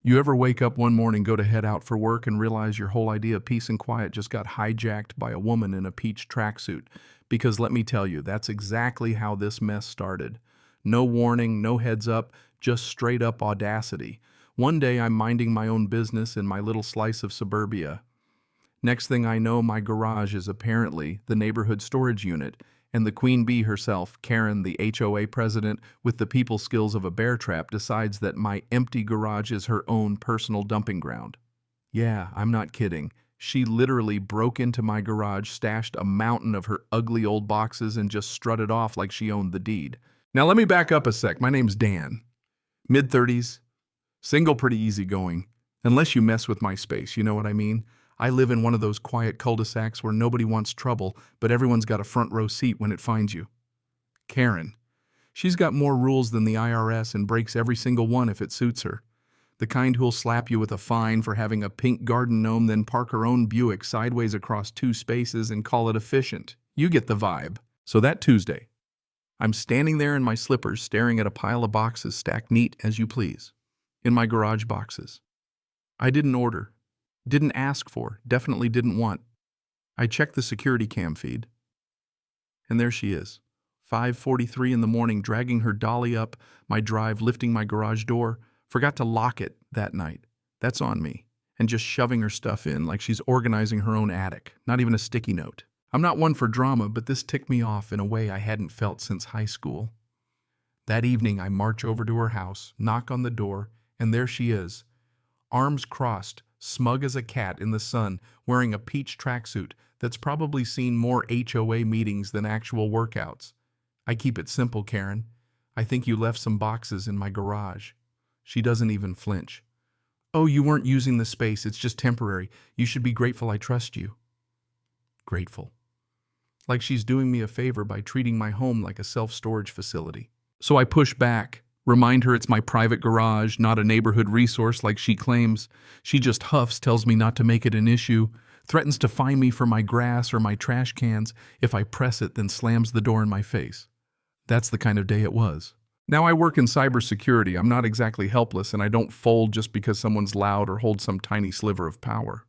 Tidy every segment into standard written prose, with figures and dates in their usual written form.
You ever wake up one morning, go to head out for work, and realize your whole idea of peace and quiet just got hijacked by a woman in a peach tracksuit? Because let me tell you, that's exactly how this mess started. No warning, no heads up, just straight up audacity. One day I'm minding my own business in my little slice of suburbia. Next thing I know, my garage is apparently the neighborhood storage unit, and the queen bee herself, Karen, the HOA president with the people skills of a bear trap, decides that my empty garage is her own personal dumping ground. Yeah, I'm not kidding. She literally broke into my garage, stashed a mountain of her ugly old boxes, and just strutted off like she owned the deed. Now let me back up a sec. My name's Dan. Mid-30s, single, pretty easygoing. Unless you mess with my space, you know what I mean? I live in one of those quiet cul-de-sacs where nobody wants trouble, but everyone's got a front row seat when it finds you. Karen. She's got more rules than the IRS and breaks every single one if it suits her. The kind who'll slap you with a fine for having a pink garden gnome, then park her own Buick sideways across two spaces and call it efficient. You get the vibe. So that Tuesday, I'm standing there in my slippers staring at a pile of boxes stacked neat as you please. In my garage boxes. I didn't order. Didn't ask for, definitely didn't want. I checked the security cam feed, and there she is, 5:43 in the morning, dragging her dolly up my drive, lifting my garage door, forgot to lock it that night. That's on me. And just shoving her stuff in like she's organizing her own attic, not even a sticky note. I'm not one for drama, but this ticked me off in a way I hadn't felt since high school. That evening, I march over to her house, knock on the door, and there she is, arms crossed, smug as a cat in the sun, wearing a peach tracksuit that's probably seen more HOA meetings than actual workouts. I keep it simple, Karen. I think you left some boxes in my garage. She doesn't even flinch. Oh, you weren't using the space. It's just temporary. You should be grateful I trust you. Grateful. Like she's doing me a favor by treating my home like a self-storage facility. So I push back. Remind her it's my private garage, not a neighborhood resource like she claims. She just huffs, tells me not to make it an issue, threatens to fine me for my grass or my trash cans. If I press it, then slams the door in my face. That's the kind of day it was. Now I work in cybersecurity. I'm not exactly helpless, and I don't fold just because someone's loud or holds some tiny sliver of power.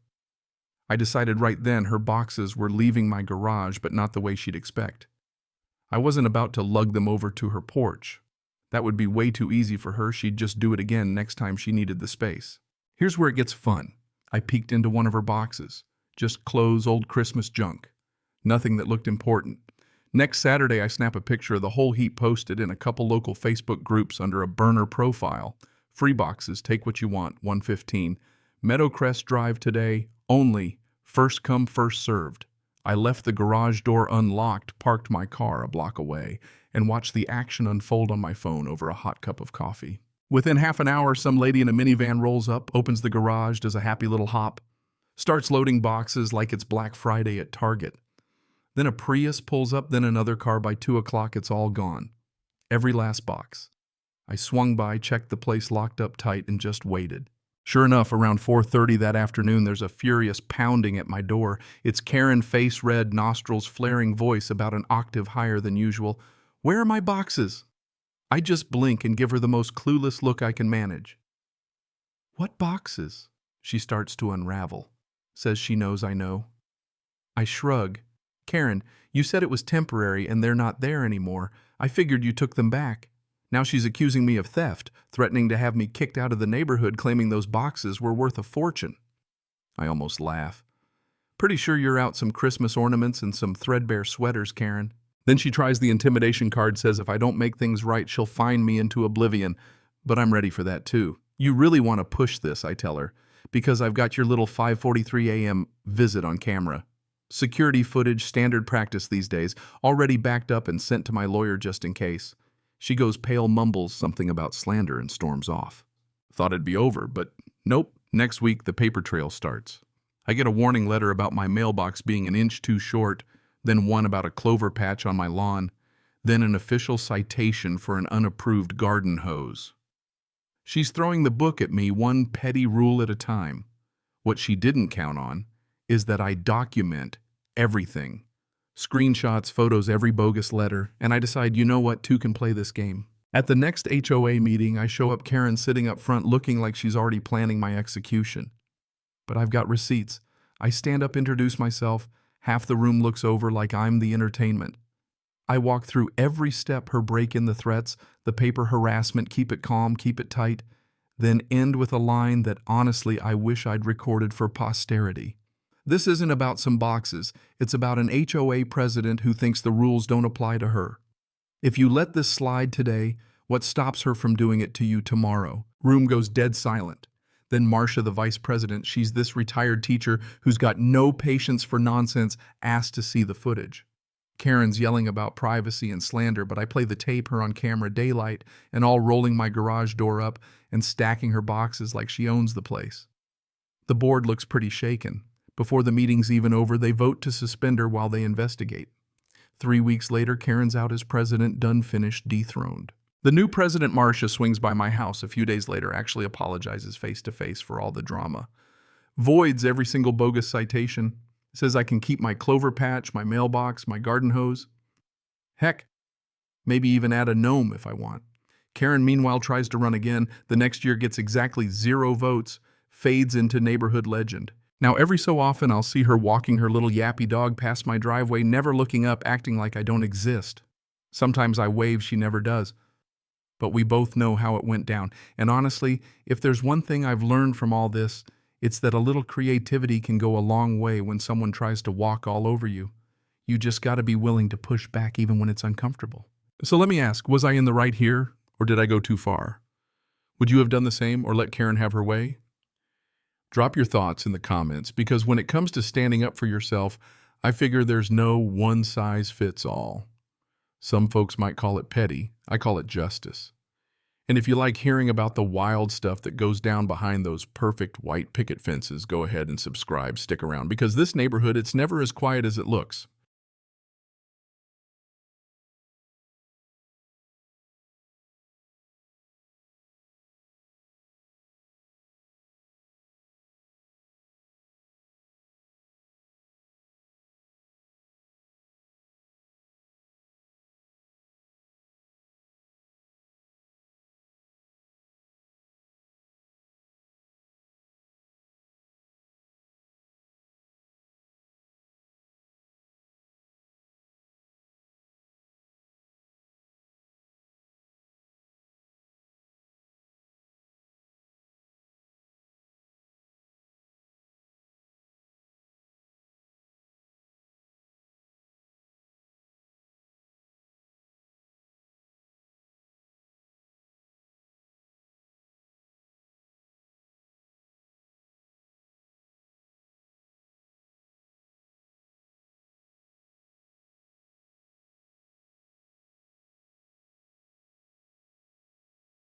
I decided right then her boxes were leaving my garage, but not the way she'd expect. I wasn't about to lug them over to her porch. That would be way too easy for her. She'd just do it again next time she needed the space. Here's where it gets fun. I peeked into one of her boxes. Just clothes, old Christmas junk. Nothing that looked important. Next Saturday, I snap a picture of the whole heap posted in a couple local Facebook groups under a burner profile. Free boxes, take what you want, 115. Meadowcrest Drive today, only. First come, first served. I left the garage door unlocked, parked my car a block away, and watched the action unfold on my phone over a hot cup of coffee. Within half an hour, some lady in a minivan rolls up, opens the garage, does a happy little hop, starts loading boxes like it's Black Friday at Target. Then a Prius pulls up, then another car. By 2 o'clock, it's all gone. Every last box. I swung by, checked the place locked up tight, and just waited. Sure enough, around 4:30 that afternoon, there's a furious pounding at my door. It's Karen, face red, nostrils flaring, voice about an octave higher than usual. Where are my boxes? I just blink and give her the most clueless look I can manage. What boxes? She starts to unravel. Says she knows I know. I shrug. Karen, you said it was temporary and they're not there anymore. I figured you took them back. Now she's accusing me of theft, threatening to have me kicked out of the neighborhood, claiming those boxes were worth a fortune. I almost laugh. Pretty sure you're out some Christmas ornaments and some threadbare sweaters, Karen. Then she tries the intimidation card, says if I don't make things right, she'll fine me into oblivion. But I'm ready for that too. You really want to push this, I tell her, because I've got your little 5:43 a.m. visit on camera. Security footage, standard practice these days, already backed up and sent to my lawyer just in case. She goes pale, mumbles something about slander, and storms off. Thought it'd be over, but nope. Next week, the paper trail starts. I get a warning letter about my mailbox being an inch too short, then one about a clover patch on my lawn, then an official citation for an unapproved garden hose. She's throwing the book at me, one petty rule at a time. What she didn't count on is that I document everything. Screenshots, photos, every bogus letter, and I decide, you know what, two can play this game. At the next HOA meeting, I show up Karen sitting up front looking like she's already planning my execution. But I've got receipts. I stand up, introduce myself. Half the room looks over like I'm the entertainment. I walk through every step, her break in the threats, the paper harassment, keep it calm, keep it tight, then end with a line that honestly I wish I'd recorded for posterity. This isn't about some boxes. It's about an HOA president who thinks the rules don't apply to her. If you let this slide today, what stops her from doing it to you tomorrow? Room goes dead silent. Then Marcia, the vice president, she's this retired teacher who's got no patience for nonsense, asked to see the footage. Karen's yelling about privacy and slander, but I play the tape, her on camera, daylight, and all rolling my garage door up and stacking her boxes like she owns the place. The board looks pretty shaken. Before the meeting's even over, they vote to suspend her while they investigate. 3 weeks later, Karen's out as president, done, finished, dethroned. The new president, Marcia, swings by my house a few days later, actually apologizes face-to-face for all the drama. Voids every single bogus citation. Says I can keep my clover patch, my mailbox, my garden hose. Heck, maybe even add a gnome if I want. Karen, meanwhile, tries to run again. The next year gets exactly 0 votes, fades into neighborhood legend. Now, every so often, I'll see her walking her little yappy dog past my driveway, never looking up, acting like I don't exist. Sometimes I wave, she never does. But we both know how it went down. And honestly, if there's one thing I've learned from all this, it's that a little creativity can go a long way when someone tries to walk all over you. You just gotta be willing to push back even when it's uncomfortable. So let me ask, was I in the right here, or did I go too far? Would you have done the same, or let Karen have her way? Drop your thoughts in the comments, because when it comes to standing up for yourself, I figure there's no one-size-fits-all. Some folks might call it petty. I call it justice. And if you like hearing about the wild stuff that goes down behind those perfect white picket fences, go ahead and subscribe, stick around, because this neighborhood, it's never as quiet as it looks.